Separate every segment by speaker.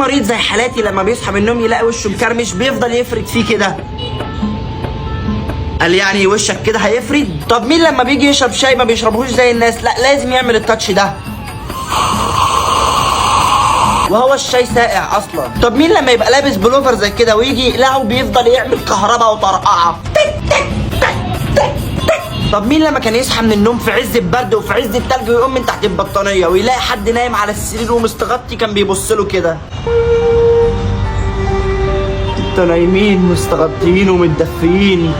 Speaker 1: مريض زي حالاتي لما بيصحى من النوم يلاقي وشه مكرمش بيفضل يفرد فيه كده. قال يعني وشك كده هيفرد؟ طب مين لما بيجي يشرب شاي ما بيشربهوش زي الناس؟ لا لازم يعمل التاتش ده وهو الشاي ساقع اصلا. طب مين لما يبقى لابس بلوفر زي كده ويجي يقلعه بيفضل يعمل كهرباء وطرقعه؟ طب مين لما كان يصحى من النوم في عز البرد وفي عز التلج ويقوم من تحت البطانيه ويلاقي حد نايم على السرير ومستغطي كان بيبص له كده؟ انتوا نايمين مستغطيين ومتدفيين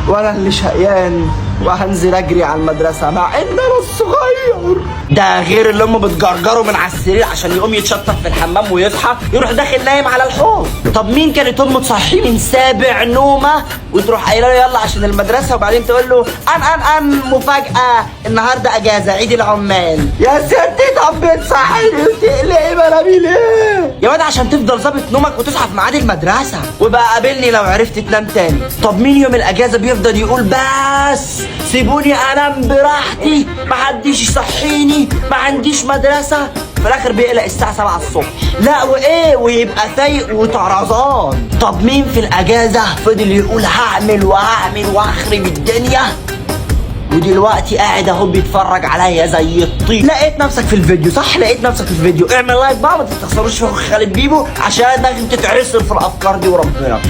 Speaker 1: وانا اللي شقيان وهنزل اجري على المدرسه مع ان انا الصغير. ده غير اللي امه بتجرجره من على السرير عشان يقوم يتشطف في الحمام ويصحى يروح داخل نايم على الحوض. طب مين كانت امه تصحيه من سابع نومه وتروح قايله له يلا عشان المدرسه وبعدين تقول له ان مفاجاه النهارده اجازه عيد العمال؟ يا ستي طب بتصحيني وتقلقي منامي ليه؟ يا واد عشان تفضل ظابط نومك وتصحى في ميعاد المدرسه. وبقى قابلني لو عرفت تنام تاني. طب مين يوم الاجازه بيفضل يقول بس سيبوني انام براحتي محدش يصحيني ما عنديش مدرسه؟ في الاخر بيقلق الساعه 7 الصبح. لا وايه ويبقى فايق وطرزان. طب مين في الاجازه فضل يقول هعمل وهعمل وهخرب الدنيا ودلوقتي قاعد اهو بيتفرج عليا زي الطين؟ لقيت نفسك في الفيديو صح؟ لقيت نفسك في الفيديو. اعمل لايك بقى ما تستخسروش في خالد بيبو عشان دماغك تتعصر في الافكار دي وربنا.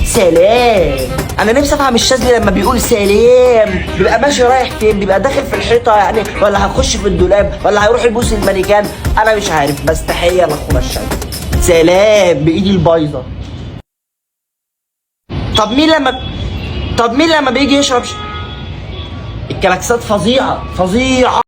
Speaker 1: سلام. انا نفسي افهم الشاذلي لما بيقول سلام بيبقى ماشي رايح فين؟ بيبقى داخل في الحيطه يعني ولا هيخش في الدولاب ولا هيروح يبوس المانيكان؟ انا مش عارف. بس تحيه لاخونا الشاذلي. سلام بايدي البايظه. طب مين لما بيجي يشرب الكلاكسات فظيعه فظيعه.